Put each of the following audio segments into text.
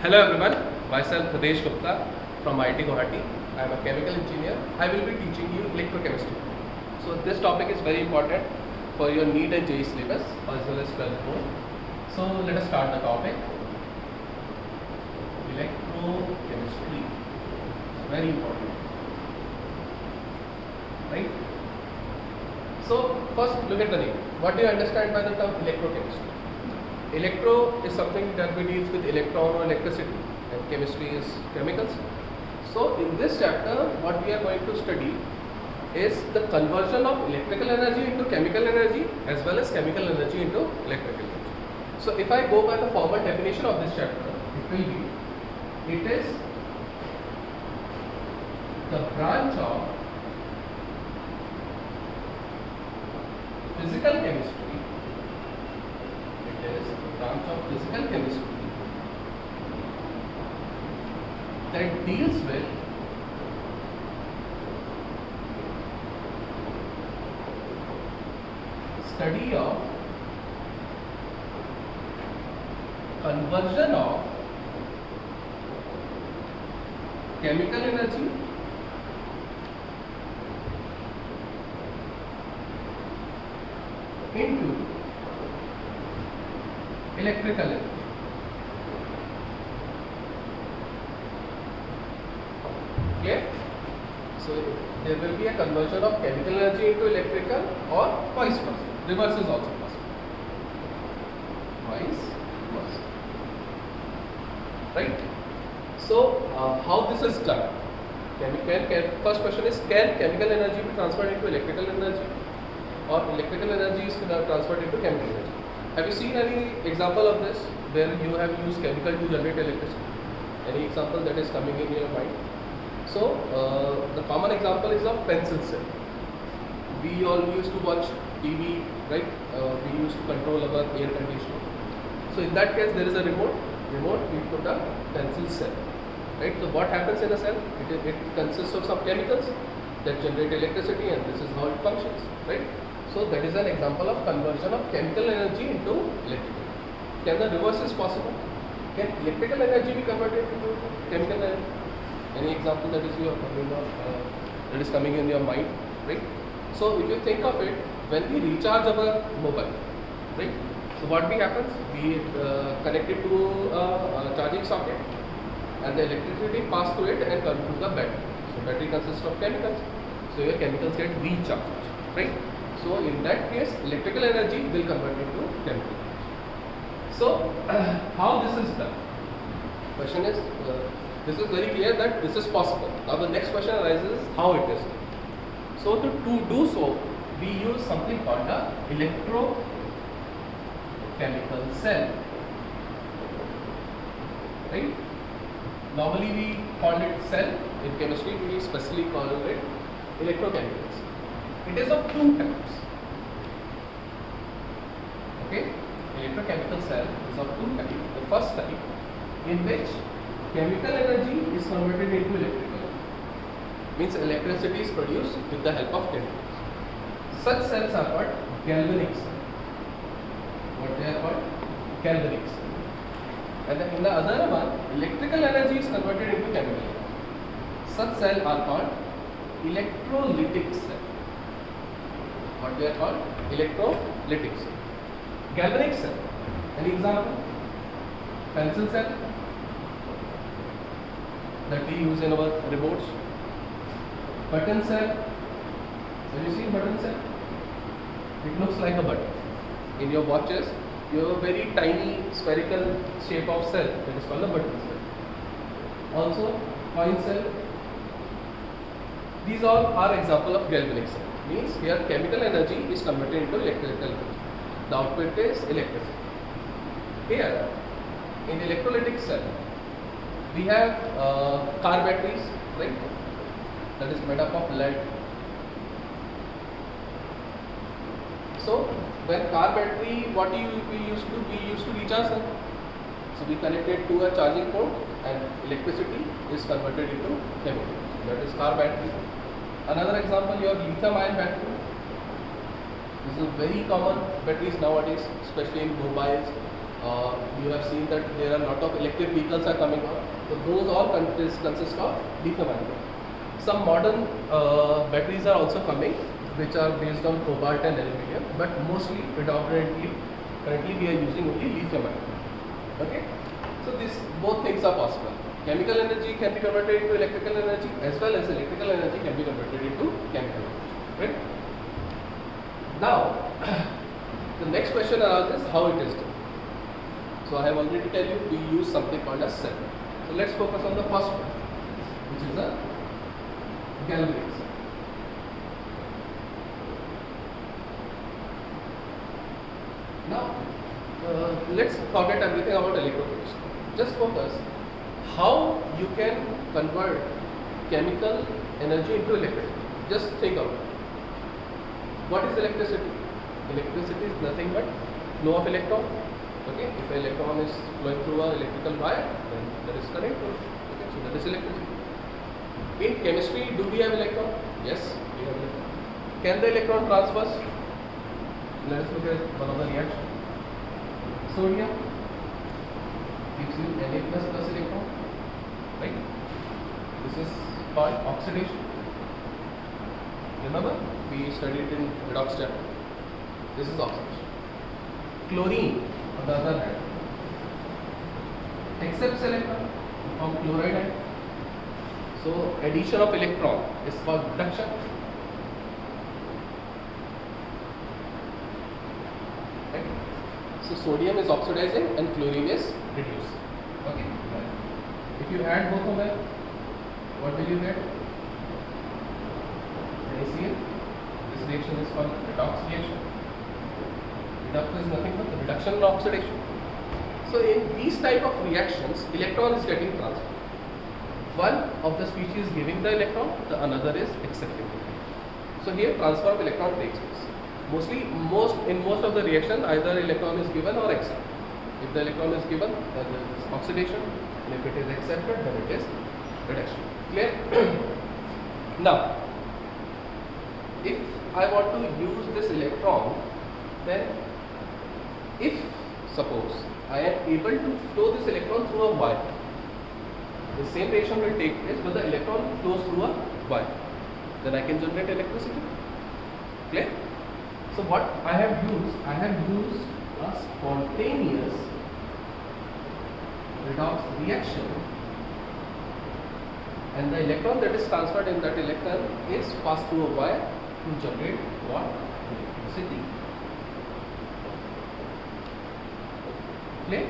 Hello everyone, myself Hridesh Gupta from IIT Guwahati. I am a chemical engineer. I will be teaching you electrochemistry. So this topic is very important for your NEET and JEE syllabus as well as 12th board. So let us start the topic. Electrochemistry, very important, right? So first look at the name. What do you understand by the term electrochemistry? Electro is something that we deals with electron or electricity, and chemistry is chemicals. So in this chapter, what we are going to study is the conversion of electrical energy into chemical energy as well as chemical energy into electrical energy. So if I go by the formal definition of this chapter, it is the branch of physical chemistry. It is the branch of physical chemistry that deals with study of conversion of chemical energy into electrical energy. Okay? So there will be a conversion of chemical energy into electrical or vice versa. Reverse is also possible. Vice versa. Right? So how this is done? First question is, can chemical energy be transferred into electrical energy, or electrical energy is transferred into chemical energy? Have you seen any example of this where you have used chemical to generate electricity? Any example that is coming in your mind? So the common example is of pencil cell. We all used to watch TV, right? We used to control our air conditioner. So in that case, there is a remote. We put a pencil cell, right? So what happens in a cell? It consists of some chemicals that generate electricity, and this is how it functions, right? So that is an example of conversion of chemical energy into electrical. Can the reverse is possible? Can electrical energy be converted into chemical energy? Any example that is coming in your mind, right? So if you think of it, when we recharge our mobile, right? So what happens? We connect it to a charging socket, and the electricity pass through it and come to the battery. So battery consists of chemicals. So your chemicals get recharged, right? So in that case, electrical energy will convert into chemical energy. So how this is done? Question is, this is very clear that this is possible. Now the next question arises, how it is done. So to do so, we use something called the electrochemical cell, right? Normally we call it cell. In chemistry, we specifically call it electrochemicals. It is of two types. Okay, electrochemical cell is of two types. The first type, in which chemical energy is converted into electrical energy, means electricity is produced with the help of chemicals. Such cells are called galvanic cells. What they are called? Galvanic cells. And then in the other one, electrical energy is converted into chemical energy. Such cells are called electrolytic cells. What they are called? Electrolytic cell. Galvanic cell. An example? Pencil cell that we use in our remotes. Button cell. Have you seen button cell? It looks like a button. In your watches, you have a very tiny spherical shape of cell that is called a button cell. Also, coin cell. These all are example of galvanic cell. Means here chemical energy is converted into electrical energy. The output is electricity. Here in electrolytic cell, we have car batteries, right? That is made up of lead. So when car battery, what we used to do? We used to recharge them. So we connect it to a charging port, and electricity is converted into chemical. That is car battery. Another example, your lithium-ion battery. This is very common batteries nowadays, especially in mobiles, You have seen that there are a lot of electric vehicles are coming out. So those all consist of lithium-ion. Some modern batteries are also coming, which are based on cobalt and aluminium, but mostly, predominantly, currently we are using only lithium-ion. Okay, so these both things are possible. Chemical energy can be converted into electrical energy, as well as electrical energy can be converted into chemical energy. Right? Now, the next question arises how it is done. So I have already tell you we use something called as cell. So let's focus on the first one, which is a galvanic cell. Now, let's forget everything about electrochemistry. Just focus how you can convert chemical energy into electricity. Just think about it. What is electricity? Electricity is nothing but flow of electron. Okay, if an electron is flowing through an electrical wire, then there is current. Okay, so that is electricity. In chemistry, do we have electron? Yes, we have electron. Can the electron transfer? Let us look at one of the reactions. Sodium gives you Na plus electron, right? This is called oxidation. Remember, we studied in redox chapter. This is oxidation. Chlorine, on the other hand, accepts electron from chloride ion. So addition of electron is called reduction. Right? So sodium is oxidizing and chlorine is reducing. Okay. If you add both of them, what will you get? NaCl. This reaction is called redox reaction. Redox is nothing but the reduction and oxidation. So in these type of reactions, electron is getting transferred. One of the species giving the electron, the another is accepting it. So here transfer of electron takes place. In most of the reaction, either electron is given or accepted. If the electron is given, then there is oxidation, and if it is accepted, then it is reduction. Clear? Now, if I want to use this electron, then if suppose I am able to flow this electron through a wire, the same reaction will take place, but the electron flows through a wire. Then I can generate electricity. Clear? So what I have used a spontaneous redox reaction, and the electron that is transferred in that electron is passed through a wire to generate what? Electricity. Clear?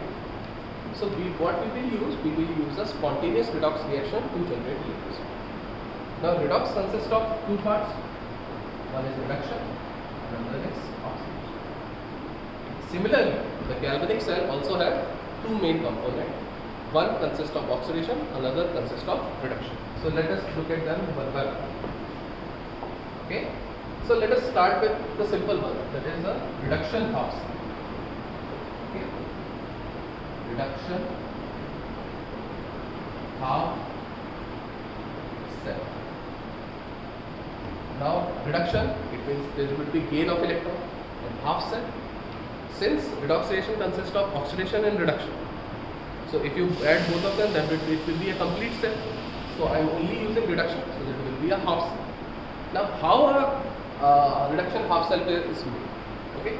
So what we will use? We will use a spontaneous redox reaction to generate electricity. Now redox consists of two parts. One is reduction, another is oxidation. Similarly, the galvanic cell also have two main components. One consists of oxidation, another consists of reduction. So let us look at them one by one. Okay. So let us start with the simple one, that is a reduction half cell. Okay. Reduction half cell. Now reduction, it means there will be gain of electron, and half cell, since redox reaction consists of oxidation and reduction. So if you add both of them, then it will be a complete cell. So I am only using reduction, so that will be a half cell. Now how a reduction half cell is made? Okay.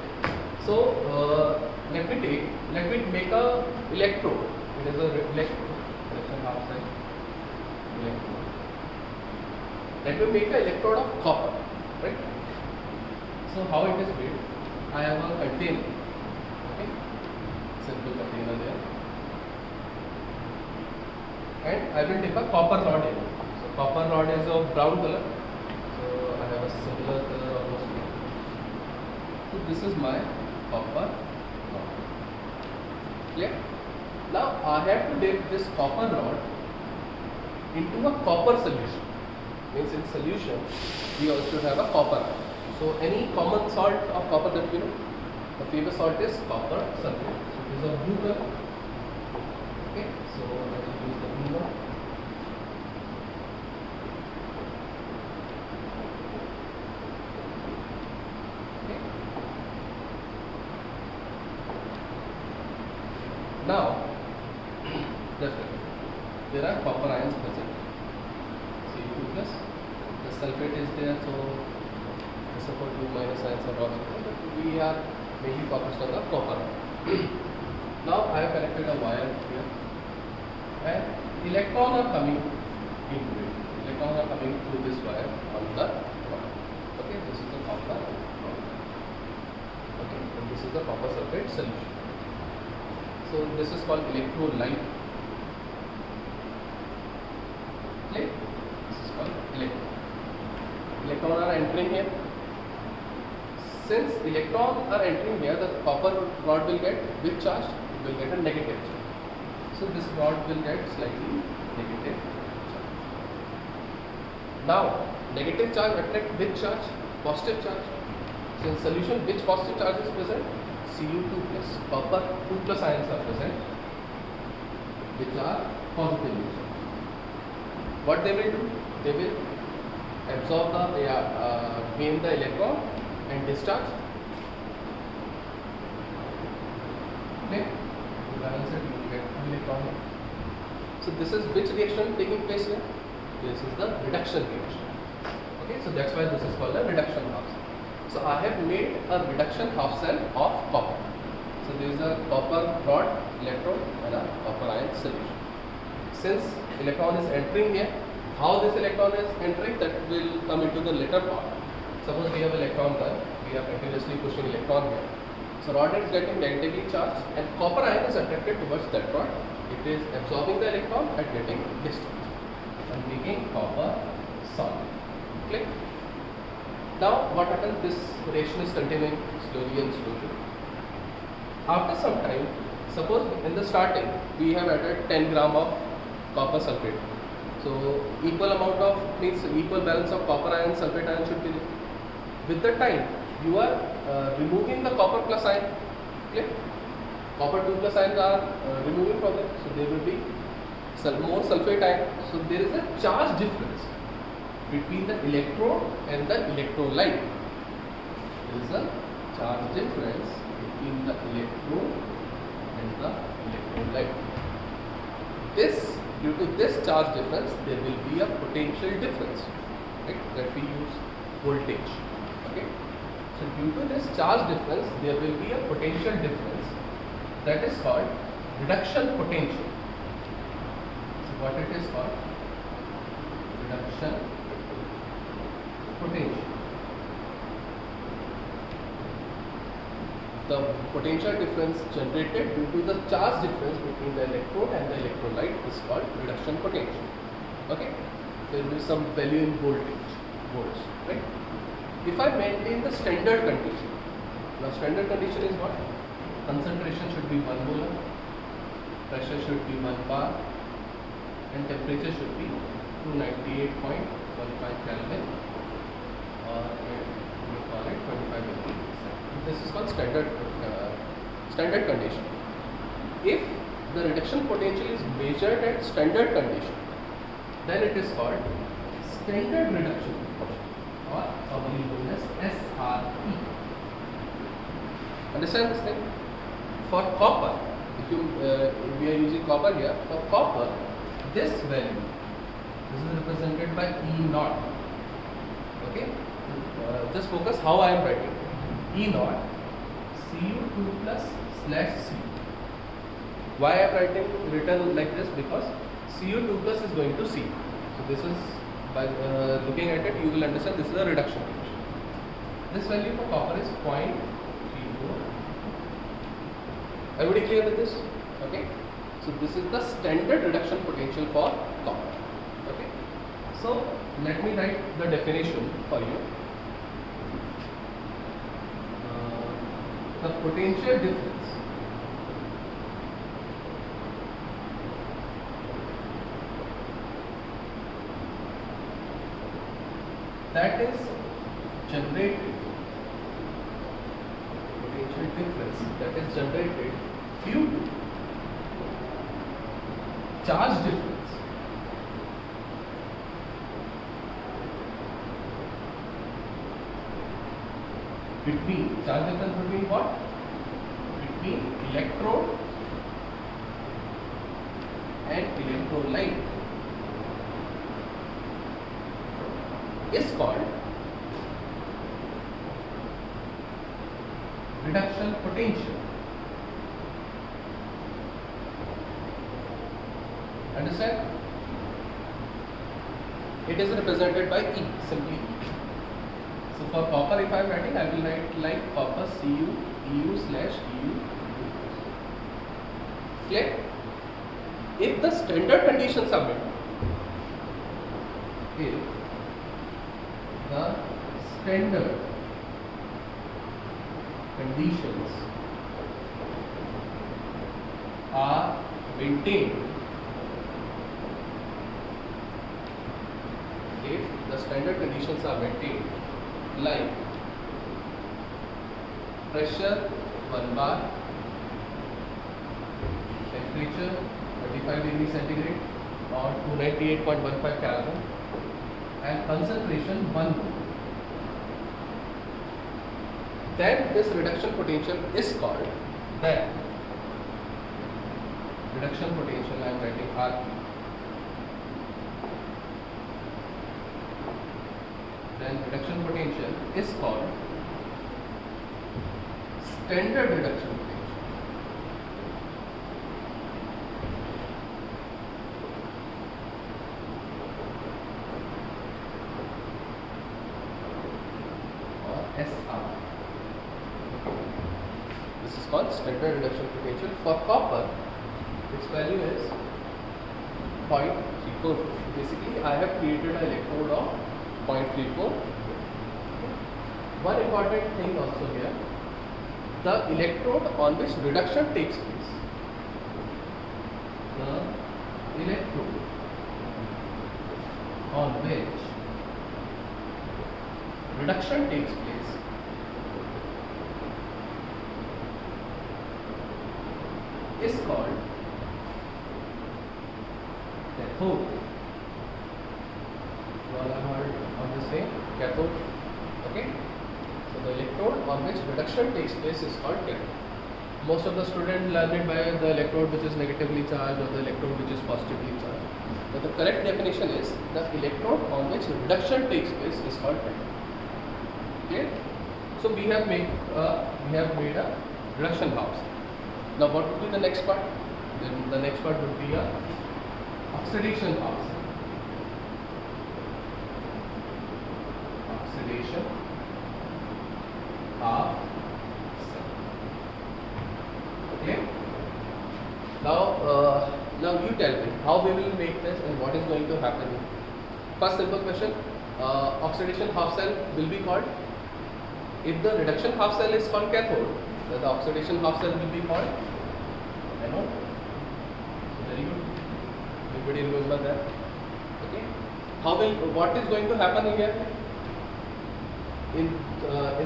So let me make a electrode. It is a reduction half cell electrode. Let me make an electrode of copper, right? So how it is made? I have a container, okay, simple container there, and I will take a copper rod in. So copper rod is of brown color. So I have a similar color almost here. So this is my copper rod. Clear? Now I have to dip this copper rod into a copper solution. Means in solution we also have a copper ion. So any common salt of copper that you know, the famous salt is copper sulfate. So it is a blue color. Okay, so I will use the blue one. Okay. Now, just look. There are copper ions present. Cu2 plus. The sulfate is there, so the support 2 minus ions are also there. But we are mainly focused on the copper. Now I have connected a wire here, and electrons are coming into it. Electrons are coming through this wire on the copper. Okay, this is the copper. Okay, and this is the copper sulfate solution. So this is called electrolyte. Okay, this is called electron. Electrons are entering here. Since electrons are entering here, the copper rod will get which charge? It will get a negative charge. So this rod will get slightly negative charge. Now, negative charge attract which charge? Positive charge. So in solution, which positive charge is present? Cu2 plus. Copper 2 plus ions are present, which are positively charged. What they will do? They will absorb the gain the electron and discharge. Okay, to balance it, you will get an electron here. So this is which reaction taking place here? This is the reduction reaction. Okay, so that's why this is called a reduction half cell. So I have made a reduction half cell of copper. So there is a copper rod, electrode, and a copper ion solution. Since electron is entering here, how this electron is entering, that will come into the later part. Suppose we have electron gun, we are continuously pushing electron here. So rod is getting negatively charged, and copper ion is attracted towards that rod. It is absorbing the electron and getting discharged and making copper solid. Click. Now what happens? This reaction is continuing slowly and slowly. After some time, suppose in the starting we have added 10 gram of copper sulfate. So equal amount of means equal balance of copper ion sulfate ion should be there. With the time you are removing the copper plus ion. Clear? Copper 2 plus ions are removing from it, so there will be more sulfate ion. So there is a charge difference between the electrode and the electrolyte. There is a charge difference between the electrode and the electrolyte. Due to this charge difference, there will be a potential difference, right? That we use voltage. Okay. So due to this charge difference, there will be a potential difference that is called reduction potential. So what it is called? Reduction potential. The potential difference generated due to the charge difference between the electrode and the electrolyte is called reduction potential. Okay, there will be some value in voltage, volts, right? If I maintain the standard condition, now standard condition is what? Concentration should be 1 molar, pressure should be 1 bar, and temperature should be 298.15 Kelvin, or we call it 25 degrees. This is called standard condition. If the reduction potential is measured at standard condition, then it is called standard reduction potential, or commonly known as SRE. Understand this thing? For copper, if we are using copper here, for copper, this value, this is represented by E naught. Okay, just focus how I am writing. E naught Cu2 plus slash C. Why I am written like this? Because Cu2 plus is going to C. So this is, by looking at it, you will understand this is a reduction condition. This value for copper is 0.34. Everybody clear with this? Okay. So this is the standard reduction potential for copper. Okay. So let me write the definition for you. The potential difference that is generated, potential difference that is generated due to charge difference between, charge difference between what? Between electrode an electrolyte is called reduction potential. Understand? It is represented by E, simply E. So for copper, if I am writing, I will write like copper Cu EU/EU. Clear? If the standard conditions are met, if the standard conditions are maintained, if the standard conditions are maintained, like pressure 1 bar, temperature 35 degrees centigrade or 298.15 Kelvin, and concentration 1 mole, then this reduction potential is called, then reduction potential, I am writing RP, then reduction potential is called standard reduction potential. Or SR. This is called standard reduction potential. For copper, its value is 0.34. Basically, I have created an electrode of 0.34. One important thing also here, the electrode on which reduction takes place. The electrode on which reduction takes place is called cathode. You all have heard of this thing, cathode. Okay? So the electrode on which reduction takes place is called cathode. Most of the students learn it by the electrode which is negatively charged or the electrode which is positively charged. But the correct definition is the electrode on which reduction takes place is called cathode. Okay? So we have made a reduction house. Now what would be the next part? Then the next part would be a oxidation house. Oxidation half cell. Okay. Now you tell me how we will make this and what is going to happen. First simple question: oxidation half cell will be called. If the reduction half cell is called cathode, then the oxidation half cell will be called anode. Very good. Everybody remember that. Okay. What is going to happen here? In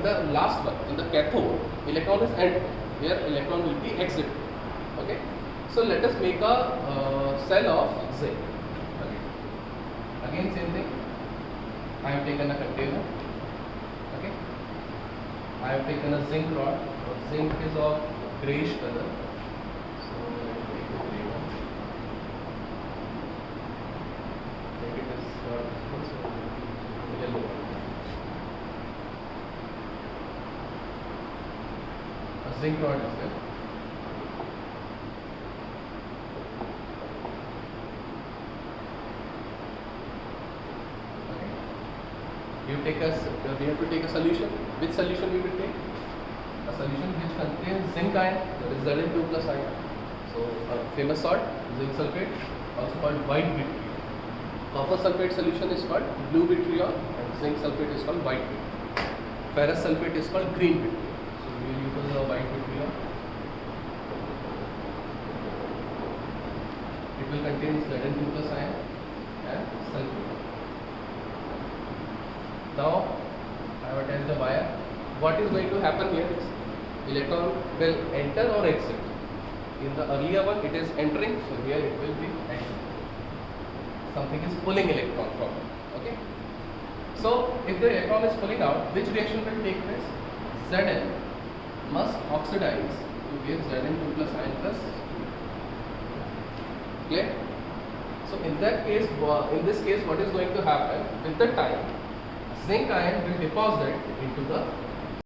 the last one, in the cathode, electron is entering. Here electron will be exiting. Okay. So let us make a cell of zinc. Okay. Again same thing. I have taken a container. Okay. I have taken a zinc rod. Zinc is of greyish color. So let me take the grey one. Maybe it is yellow one. A zinc rod is there. We have to take a solution. Which solution we will take? A solution which contains zinc ion, that is Zn2 plus ion. So a famous salt, zinc sulfate, also called white vitriol. Copper sulfate solution is called blue vitriol and zinc sulfate is called white vitriol. Ferrous sulfate is called green vitriol. So we will use the white vitriol. It will contain Zn2 plus ion and sulfate. Now I have attached the wire. What is going to happen here is electron will enter or exit. In the earlier one it is entering, so here it will be exiting. Something is pulling electron from it. Okay. So if the electron is pulling out, which reaction will take place? Zn must oxidize to give Zn2 plus ion plus. Clear? So in that case, in this case, what is going to happen with the time? Zinc ion will deposit into the